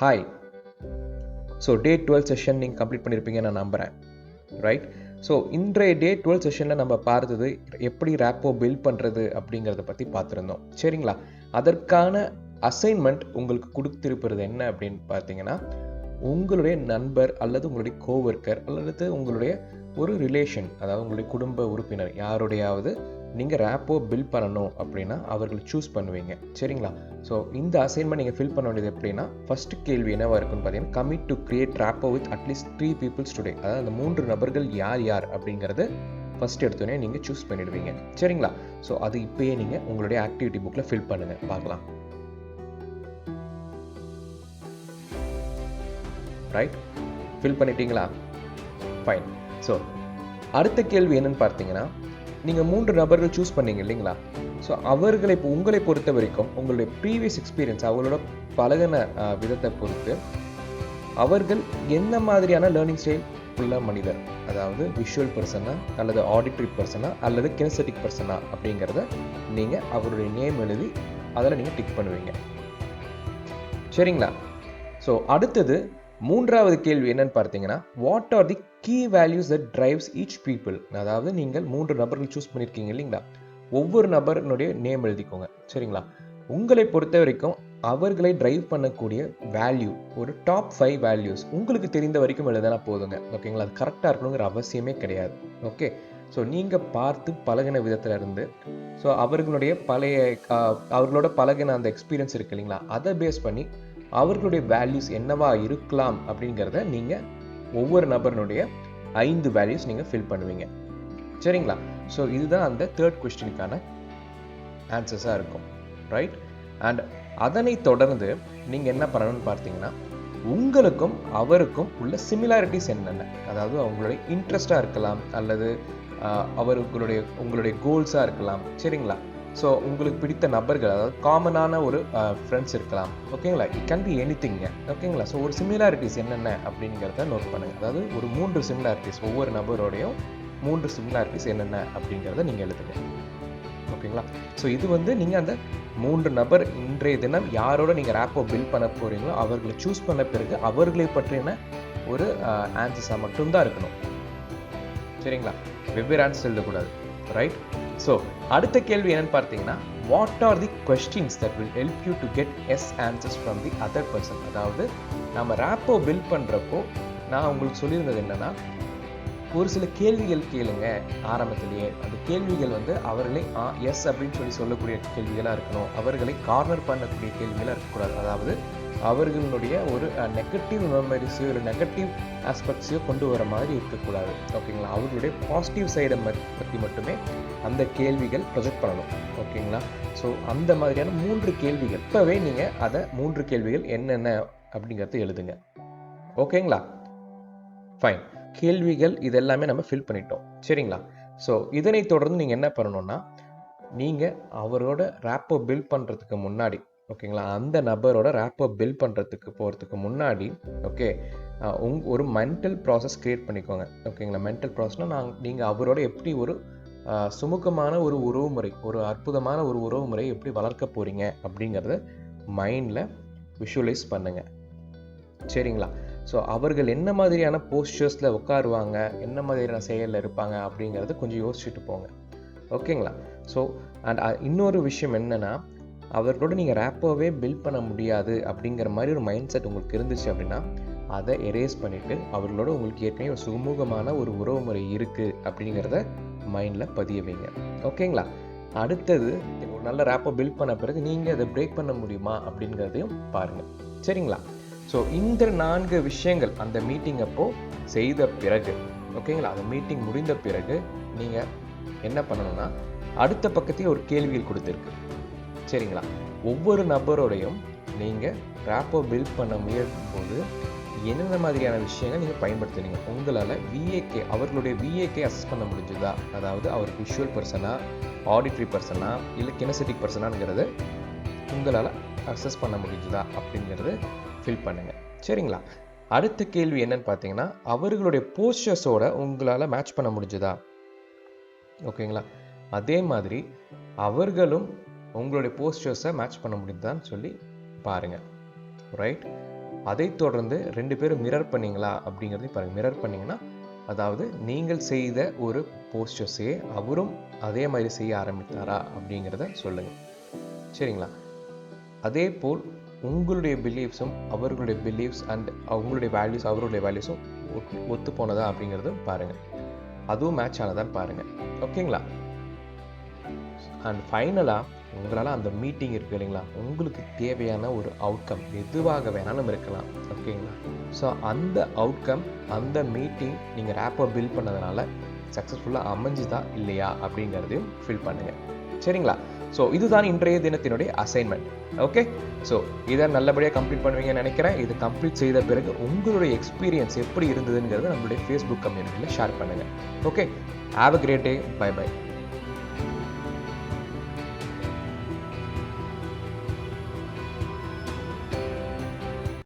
Hi. So day 12 session நீங்கள் complete பண்ணியிருப்பீங்க நான் நம்புகிறேன், ரைட்? ஸோ இன்றைய டே 12 செஷனில் நம்ம பார்த்தது எப்படி ரேப்போ பில்ட் பண்ணுறது அப்படிங்கிறத பற்றி பார்த்துருந்தோம், சரிங்களா? அதற்கான அசைன்மெண்ட் உங்களுக்கு கொடுத்திருப்பது என்ன அப்படின்னு பார்த்தீங்கன்னா, உங்களுடைய நண்பர் அல்லது உங்களுடைய கோவொர்க்கர் அல்லது உங்களுடைய ஒரு ரிலேஷன், அதாவது உங்களுடைய குடும்ப உறுப்பினர் யாருடையாவது நீங்கள் ரேப்போ பில்ட் பண்ணணும் அப்படின்னா அவர்கள் சூஸ் பண்ணுவீங்க, சரிங்களா? ஸோ இந்த அசைன்மெண்ட் நீங்கள் ஃபில் பண்ண வேண்டியது எப்படின்னா, ஃபஸ்ட்டு கேள்வி என்னவா இருக்குன்னு பார்த்தீங்கன்னா, commit to create rapport with at least 3 peoples today. அதாவது அந்த 3 நபர்கள் யார் யார் அப்படிங்கிறது ஃபஸ்ட் எடுத்தோடனே நீங்கள் சூஸ் பண்ணிடுவீங்க, சரிங்களா? ஸோ அது இப்போயே நீங்கள் உங்களுடைய ஆக்டிவிட்டி புக்கில் ஃபில் பண்ணுங்கள், பார்க்கலாம். ரைட், ஃபில் பண்ணிட்டீங்களா? ஃபைன். ஸோ அடுத்த கேள்வி என்னன்னு பார்த்தீங்கன்னா, நீங்கள் 3 நபர்கள் சூஸ் பண்ணீங்க இல்லைங்களா? ஸோ அவர்களை இப்போ உங்களை பொறுத்த வரைக்கும் உங்களுடைய ப்ரீவியஸ் எக்ஸ்பீரியன்ஸ், அவங்களோட பழகின விதத்தை பொறுத்து அவர்கள் என்ன மாதிரியான லேர்னிங் ஸ்டைல் உள்ள மனிதர், அதாவது விஷுவல் பர்சனா அல்லது ஆடிட்டரி பர்சனா அல்லது கினெசெட்டிக் பர்சனா அப்படிங்கிறத நீங்கள் அவருடைய நேம் எழுதி அதில் நீங்கள் டிக் பண்ணுவீங்க, சரிங்களா? ஸோ அடுத்தது 3வது கேள்வி என்னன்னு பார்த்தீங்கன்னா, what are the key values that drives each people. அதாவது நீங்கள் 3 நபர்கள் சூஸ் பண்ணியிருக்கீங்க இல்லைங்களா? ஒவ்வொரு நபரினுடைய நேம் எழுதிக்கோங்க, சரிங்களா? உங்களை பொறுத்த வரைக்கும் அவர்களை டிரைவ் பண்ணக்கூடிய வேல்யூ, ஒரு டாப் 5 வேல்யூஸ் உங்களுக்கு தெரிந்த வரைக்கும் எழுதினா போதுங்க, ஓகேங்களா? அது கரெக்டாக இருக்கணுங்கிற அவசியமே கிடையாது, ஓகே? ஸோ நீங்கள் பார்த்து பழகின விதத்தில் இருந்து, ஸோ அவர்களோட பழகின அந்த எக்ஸ்பீரியன்ஸ் இருக்கு இல்லைங்களா, அதை பேஸ் பண்ணி அவர்களுடைய வேல்யூஸ் என்னவா இருக்கலாம் அப்படிங்கிறத நீங்கள் ஒவ்வொரு நபரினுடைய 5 வேல்யூஸ் நீங்கள் ஃபில் பண்ணுவீங்க, சரிங்களா? ஸோ இதுதான் அந்த 3rd கொஸ்டினுக்கான ஆன்சர்ஸாக இருக்கும், ரைட்? அண்ட் அதனை தொடர்ந்து நீங்கள் என்ன பண்ணணும்னு பார்த்தீங்கன்னா, உங்களுக்கும் அவருக்கும் உள்ள சிமிலாரிட்டிஸ் என்னென்ன, அதாவது அவங்களுடைய இன்ட்ரெஸ்டாக இருக்கலாம் அல்லது உங்களுடைய கோல்ஸாக இருக்கலாம், சரிங்களா? ஸோ உங்களுக்கு பிடித்த நபர்கள், அதாவது காமனான ஒரு ஃப்ரெண்ட்ஸ் இருக்கலாம், ஓகேங்களா? இட் கேன் பி எனிதிங்க, ஓகேங்களா? ஸோ ஒரு சிமிலாரிட்டிஸ் என்னென்ன அப்படிங்கிறத நோட் பண்ணுங்கள். அதாவது ஒரு 3 சிமிலாரிட்டிஸ், ஒவ்வொரு நபரோடையும் 3 சிமிலாரிட்டிஸ் என்னென்ன அப்படிங்கிறத நீங்கள் எழுதுங்க, ஓகேங்களா? ஸோ இது வந்து நீங்கள் அந்த 3 நபர் இன்றைய தினம் யாரோட நீங்கள் ரேப்போ பில்ட் பண்ண போகிறீங்களோ அவர்களை சூஸ் பண்ண பிறகு அவர்களை பற்றின ஒரு ஆன்சர்ஸாக மட்டும்தான் இருக்கணும், சரிங்களா? வெவ்வேறு ஆன்சர்ஸ் எழுதக்கூடாது, ரைட்? ஸோ அடுத்த கேள்வி என்னன்னு பார்த்தீங்கன்னா, what are the questions that will help you to get his answers from the other person. அதாவது நம்ம ரேப்போ பில்ட் பண்ணுறப்போ நான் உங்களுக்கு சொல்லியிருந்தது என்னென்னா, ஒரு சில கேள்விகள் கேளுங்க ஆரம்பத்திலேயே. அந்த கேள்விகள் வந்து அவர்களை எஸ் அப்படின்னு சொல்லக்கூடிய கேள்விகளாக இருக்கணும், அவர்களை கார்னர் பண்ணக்கூடிய கேள்விகளாக இருக்கக்கூடாது. அதாவது அவர்களுடைய ஒரு நெகட்டிவ் மெமரிஸையோ இல்லை நெகட்டிவ் ஆஸ்பெக்ட்ஸையோ கொண்டு வர மாதிரி இருக்கக்கூடாது, ஓகேங்களா? அவர்களுடைய பாசிட்டிவ் சைடை பற்றி மட்டுமே அந்த கேள்விகள் ப்ரொஜெக்ட் பண்ணணும், ஓகேங்களா? ஸோ அந்த மாதிரியான 3 கேள்விகள் இப்போவே நீங்கள் அதை 3 கேள்விகள் என்னென்ன அப்படிங்கிறத எழுதுங்க, ஓகேங்களா? ஃபைன். கேள்விகள் இதெல்லாமே நம்ம ஃபில் பண்ணிட்டோம், சரிங்களா? ஸோ இதனை தொடர்ந்து நீங்கள் என்ன பண்ணணும்னா, நீங்கள் அவரோட ரேப்போ பில்ட் பண்ணுறதுக்கு முன்னாடி, ஓகேங்களா, அந்த நபரோட ரேப்போ பில்ட் பண்ணுறதுக்கு போகிறதுக்கு முன்னாடி, ஓகே, ஒரு மென்டல் ப்ராசஸ் க்ரியேட் பண்ணிக்கோங்க, ஓகேங்களா? மென்டல் ப்ராசஸ்னால் நீங்கள் அவரோட எப்படி ஒரு சுமூகமான ஒரு உறவுமுறை, ஒரு அற்புதமான ஒரு உறவுமுறை எப்படி வளர்க்க போகிறீங்க அப்படிங்கிறத மைண்டில் விஷுவலைஸ் பண்ணுங்கள், சரிங்களா? ஸோ அவர்கள் என்ன மாதிரியான போஸ்டர்ஸில் உட்காருவாங்க, என்ன மாதிரியான செயலில் இருப்பாங்க அப்படிங்கிறது கொஞ்சம் யோசிச்சுட்டு போங்க, ஓகேங்களா? ஸோ அண்ட் இன்னொரு விஷயம் என்னென்னா, அவர்களோட நீங்கள் ரேப்போவே பில்ட் பண்ண முடியாது அப்படிங்கிற மாதிரி ஒரு மைண்ட் செட் உங்களுக்கு இருந்துச்சு அப்படின்னா அதை எரேஸ் பண்ணிவிட்டு அவர்களோட உங்களுக்கு ஏற்கனவே ஒரு சுமூகமான ஒரு உறவுமுறை இருக்குது அப்படிங்கிறத மைண்டில் பதிய வைங்க, ஓகேங்களா? அடுத்தது ஒரு நல்ல ரேப்போ பில்ட் பண்ண பிறகு நீங்கள் அதை பிரேக் பண்ண முடியுமா அப்படிங்கிறதையும் பாருங்கள், சரிங்களா? ஸோ இந்த 4 விஷயங்கள் அந்த மீட்டிங் அப்போது செய்த பிறகு, ஓகேங்களா, அந்த மீட்டிங் முடிந்த பிறகு நீங்கள் என்ன பண்ணணும்னா, அடுத்த பக்கத்தையும் ஒரு கேள்விகள் கொடுத்துருக்கு, சரிங்களா? ஒவ்வொரு நபரோடையும் நீங்கள் ரேப்போ பில்ட் பண்ண முயற்சிக்கும் போது என்னென்ன மாதிரியான விஷயங்கள் நீங்கள் பயன்படுத்துனீங்க, உங்களால் அவர்களுடைய விஏகே அசஸ் பண்ண முடிஞ்சுதா, அதாவது அவர் விஷுவல் பர்சனா, ஆடிட்டரி பர்சனா இல்லை கினெசெட்டிக் பர்சனாங்கிறது உங்களால் அசஸ் பண்ண முடிஞ்சுதா அப்படிங்கிறது ஃபில் பண்ணுங்கள், சரிங்களா? அடுத்த கேள்வி என்னன்னு பார்த்தீங்கன்னா, அவர்களுடைய போஸ்டர்ஸோட உங்களால் மேட்ச் பண்ண முடிஞ்சுதா, ஓகேங்களா? அதே மாதிரி அவர்களும் உங்களுடைய போஸ்டர்ஸை மேட்ச் பண்ண முடியுதான்னு சொல்லி பாருங்கள், ரைட்? அதை தொடர்ந்து 2 பேரும் மிரர் பண்ணீங்களா அப்படிங்கிறதையும் பாருங்கள். மிரர் பண்ணிங்கன்னா அதாவது நீங்கள் செய்த ஒரு போஸ்டர்ஸே அவரும் அதே மாதிரி செய்ய ஆரம்பித்தாரா அப்படிங்கிறத சொல்லுங்கள். சரிங்களா? அதே போல் உங்களுடைய பிலீஃப்ஸும் அவர்களுடைய பிலீஃப்ஸ் அண்ட் அவங்களுடைய வேல்யூஸ் அவருடைய வேல்யூஸும் ஒத்து போனதா அப்படிங்கிறதும் பாருங்கள். அதுவும் மேட்ச் ஆனதான்னு பாருங்கள். ஓகேங்களா? அண்ட் ஃபைனலாக உங்களால் அந்த மீட்டிங் இருக்குது இல்லைங்களா, உங்களுக்கு தேவையான ஒரு அவுட்கம் எதுவாக வேணாலும் இருக்கலாம். ஓகேங்களா? ஸோ அந்த அவுட்கம், அந்த மீட்டிங் நீங்கள் ரேப்போ பில்ட் பண்ணதுனால சக்ஸஸ்ஃபுல்லாக அமைஞ்சுதா இல்லையா அப்படிங்கிறதையும் ஃபில் பண்ணுங்கள். சரிங்களா? ஸோ இதுதான் இன்றைய தினத்தினுடைய அசைன்மெண்ட். ஓகே, ஸோ இதை நல்லபடியாக கம்ப்ளீட் பண்ணுவீங்கன்னு நினைக்கிறேன். இது கம்ப்ளீட் செய்த பிறகு உங்களுடைய எக்ஸ்பீரியன்ஸ் எப்படி இருந்ததுங்கிறத நம்மளுடைய ஃபேஸ்புக் கம்யூனிட்டியில் ஷேர் பண்ணுங்கள். Okay, have a great day. Bye by.